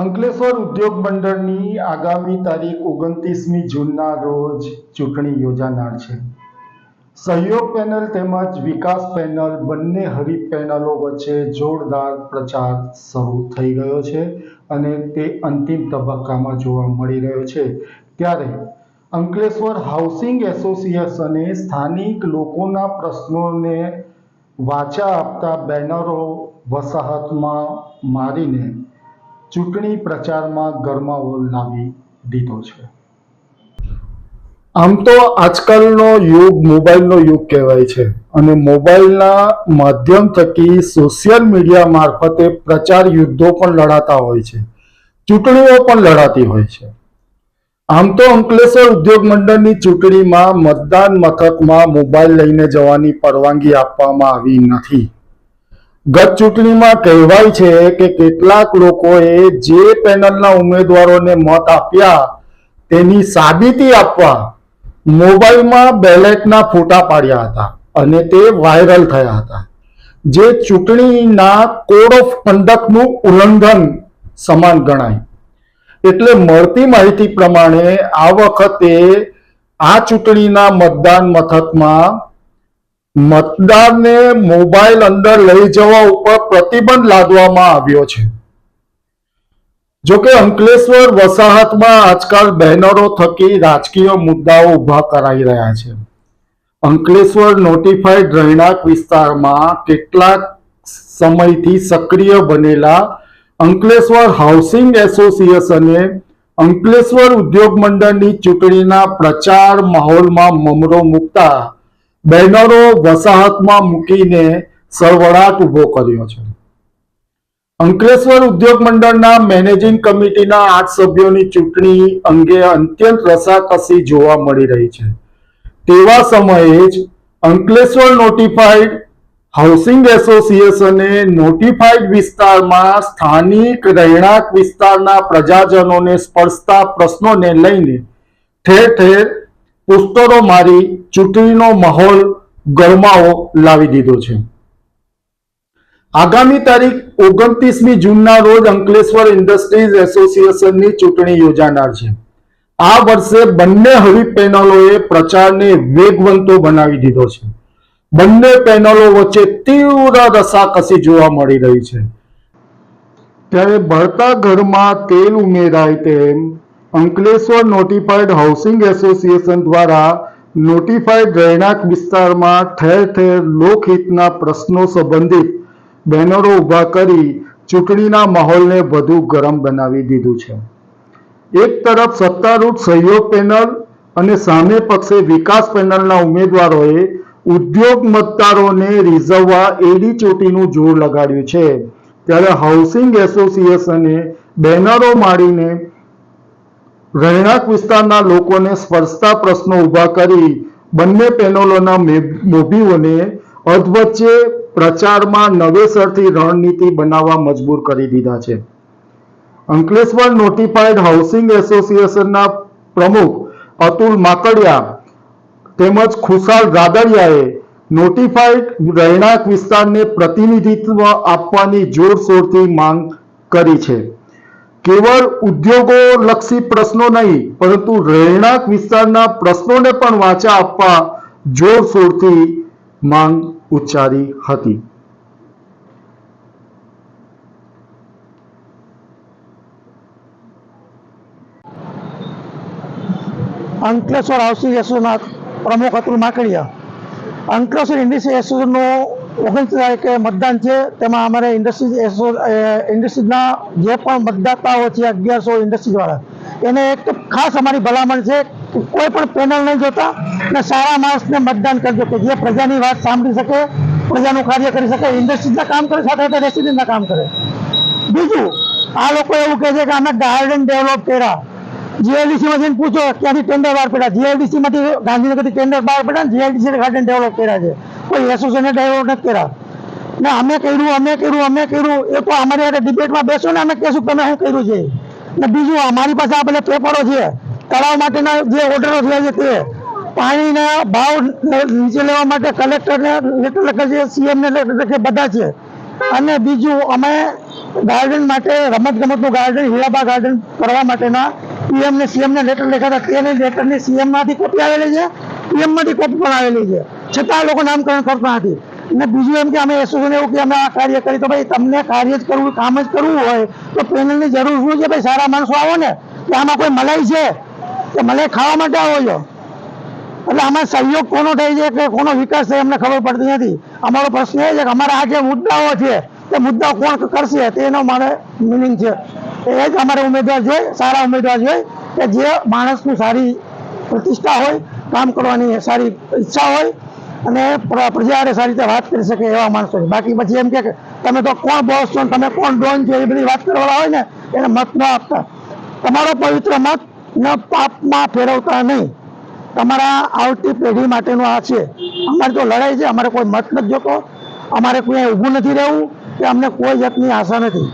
અંકલેશ્વર ઉદ્યોગ મંડળની આગામી તારીખ 29મી જૂનના રોજ ચૂંટણી યોજાનાર છે. સહયોગ પેનલ તેમજ વિકાસ પેનલ બંને હરીફ પેનલો વચ્ચે જોરદાર પ્રચાર શરૂ થઈ ગયો છે અને તે અંતિમ તબક્કામાં જોવા મળી રહ્યો છે. ત્યારે અંકલેશ્વર હાઉસિંગ એસોસિએશને સ્થાનિક લોકોના પ્રશ્નોને વાચા આપતા બેનરો વસાહતમાં મારીને ચૂંટણી પ્રચારમાં ગરમાવો લાવી દીધો છે. આમ તો આજકાલનો યુગ મોબાઈલનો યુગ કહેવાય છે અને મોબાઈલના માધ્યમ થકી સોશિયલ મીડિયા મારફતે પ્રચાર યુદ્ધો પણ લડાતા હોય છે, ચૂંટણીઓ પણ લડાતી હોય છે. આમ તો અંકલેશ્વર ઉદ્યોગ મંડળની ચૂંટણીમાં મતદાન મથકમાં મોબાઈલ લઈને જવાની પરવાનગી આપવામાં આવી નથી. ગત ચૂંટણીમાં કહેવાય છે કે કેટલાક લોકોએ જે પેનલના ઉમેદવારોને મત આપ્યા તેની સાબિતી આપવા મોબાઈલમાં બેલેટના ફોટા પાડ્યા હતા અને તે વાયરલ થયા હતા, જે ચૂંટણીના કોડ ઓફ કન્ડક્ટનું ઉલ્લંઘન સમાન ગણાય. એટલે મળતી માહિતી પ્રમાણે આ વખતે આ ચૂંટણીના મતદાન મથકમાં મતદારને મોબાઈલ અંદર લઈ જવા ઉપર પ્રતિબંધ લાદવામાં આવ્યો છે. જોકે અંકલેશ્વર વસાહતમાં આજકાલ બેનરો થકી રાજકીય મુદ્દાઓ ઊભા કરાઈ રહ્યા છે. અંકલેશ્વર નોટિફાઈડ રહેણાંક વિસ્તારમાં કેટલાક સમયથી સક્રિય બનેલા અંકલેશ્વર હાઉસિંગ એસોસિએશને અંકલેશ્વર ઉદ્યોગ મંડળની ચૂંટણીના પ્રચાર માહોલમાં મમરો મૂકતા બેનરો વસાહતમાં મૂકીને સળવળાટ ઊભો કર્યો છે. અંકલેશ્વર ઉદ્યોગ મંડળના મેનેજિંગ કમિટીના 8 સભ્યોની ચૂંટણી અંગે અત્યંત રસાકસી જોવા મળી રહી છે. તેવા સમયે જ અંકલેશ્વર નોટિફાઈડ હાઉસિંગ એસોસિએશને નોટિફાઈડ વિસ્તારમાં સ્થાનિક રહેણાંક વિસ્તારના પ્રજાજનોને સ્પર્શતા પ્રશ્નોને લઈને ઠેર ઠેર પોસ્ટરો મારી ચૂંટણીનો માહોલ ગરમાવો લાવી દીધો છે. આગામી તારીખ 29મી જૂનના રોજ અંકલેશ્વર ઇન્ડસ્ટ્રીઝ એસોસિએશનની ચૂંટણી યોજાનાર છે. આ વર્ષે બંને હરીફ પેનલોએ પ્રચારને વેગવંતો બનાવી દીધો છે. બંને પેનલો વચ્ચે તીવ્ર રસાકસી જોવા મળી રહી છે. ત્યારે બળતા ઘરમાં તેલ ઉમેરાય તેમ અંકલેશ્વર નોટિફાઈડ હાઉસિંગ એસોસિએશન દ્વારા નોટિફાઈડ રહેણાંક વિસ્તારમાં ઠેર ઠેર લોકહિતના પ્રશ્નો સંબંધિત બેનરો ઊભા કરી ચૂંટણીના માહોલને વધુ ગરમ બનાવી દીધું છે. એક તરફ સત્તારૂઢ સહયોગ પેનલ અને સામે પક્ષે વિકાસ પેનલના ઉમેદવારોએ ઉદ્યોગ મતદારોને રીઝવવા એડી ચોટીનું જોર લગાડ્યું છે, ત્યારે હાઉસિંગ એસોસિએશને બેનરો મારીને રહેણાંક વિસ્તારના લોકોને સ્પર્શતા પ્રશ્નો ઊભા કરી બંને પેનલોના મોભીઓને અધવચ્ચે પ્રચારમાં નવેસરથી રણનીતિ બનાવવા મજબૂર કરી દીધા છે. અંકલેશ્વર નોટિફાઈડ હાઉસિંગ એસોસિએશનના પ્રમુખ અતુલ માકડિયા તેમજ ખુશાલ રાદડિયાએ નોટિફાઈડ રહેણાંક વિસ્તારને પ્રતિનિધિત્વ આપવાની જોરશોરથી માંગ કરી છે. કેવળ ઉદ્યોગો લક્ષી પ્રશ્નો નહીં, પરંતુ રહેણાંક વિસ્તારના પ્રશ્નોને પણ વાચા આપવા જોરશોરથી માંગ ઉચ્ચારી હતી. અંકલેશ્વર હાઉસિંગ એસોસિએશનના પ્રમુખ અતુલ માકડિયા. અંકલેશ્વર ઇન્ડસ્ટ્રી એસોસિએશનનું 29 તારીખે મતદાન છે. તેમાં અમારે ઇન્ડસ્ટ્રીઝના જે પણ મતદાતાઓ છે 1100 ઇન્ડસ્ટ્રીઝવાળા, એને એક ખાસ અમારી ભલામણ છે કે કોઈ પણ પેનલ નહીં જોતા અને સારા માણસને મતદાન કરજો કે જે પ્રજાની વાત સાંભળી શકે, પ્રજાનું કાર્ય કરી શકે, ઇન્ડસ્ટ્રીઝના કામ કરે, સાથે સાથે રેસિડેન્ટના કામ કરે. બીજું, આ લોકો એવું કહે છે કે અમે ગાર્ડન ડેવલપ કર્યા. જીઆઈડીસીમાં જઈને પૂછો ક્યાંથી ટેન્ડર બહાર પડ્યા. જીઆઈડીસીમાંથી ગાંધીનગરથી ટેન્ડર બહાર પડ્યા ને જીઆઈડીસી ગાર્ડન ડેવલપ કર્યા છે. કોઈ એસોસિએશને ડેવલપ નથી કર્યા. ને અમે કર્યું એ તો અમારી સાથે ડિબેટમાં બેસો ને અમે કહેશું તમે શું કર્યું છે. ને બીજું, અમારી પાસે આ બધા પેપરો છે, તળાવ માટેના જે ઓર્ડરો થયા છે તે, પાણીના ભાવ નીચે લેવા માટે કલેક્ટરને લેટર લખે છે, સીએમને લેટર લખે, બધા છે. અને બીજું, અમે ગાર્ડન માટે રમતગમતનું ગાર્ડન હીરાબા ગાર્ડન કરવા માટેના પીએમ ને સીએમ ને લેટર લખ્યા હતા. તે લેટરની સીએમ માંથી કોપી આવેલી છે, પીએમ માંથી કોપી પણ આવેલી છે, છતાં લોકો નામકરણ કરતા નથી. અને બીજું એમ કે અમે એસોસિએશન એવું કે અમે આ કાર્ય કરી, તો ભાઈ તમને કાર્ય જ કરવું, કામ જ કરવું હોય તો પેનલની જરૂર શું છે? ભાઈ સારા માણસો આવો ને, કે આમાં કોઈ મલાઈ છે કે મલાઈ ખાવા માટે આવો છો? એટલે આમાં સહયોગ કોનો થાય છે કે કોનો વિકાસ થાય અમને ખબર પડતી નથી. અમારો પ્રશ્ન એ છે કે અમારા આ જે મુદ્દાઓ છે તે મુદ્દાઓ કોણ કરશે તેનો મારે મિનિંગ છે. એ જ અમારે ઉમેદવાર જોઈએ, સારા ઉમેદવાર જોઈએ કે જે માણસની સારી પ્રતિષ્ઠા હોય, કામ કરવાની સારી ઈચ્છા હોય અને પ્રજાને સારી રીતે વાત કરી શકે એવા માણસો. બાકી પછી એમ કે તમે તો કોણ બોસ છો, તમે કોણ ડોન છો, એ બધી વાત કરવાવાળા હોય ને એને મત ન આપતા. તમારો પવિત્ર મત ન પાપમાં ફેરવતા નહીં. તમારા આવતી પેઢી માટેનું આ છે. અમારી તો લડાઈ છે, અમારે કોઈ મત નથી જોતો, અમારે કોઈ ઊભું નથી રહેવું કે અમને કોઈ જાતની આશા નથી.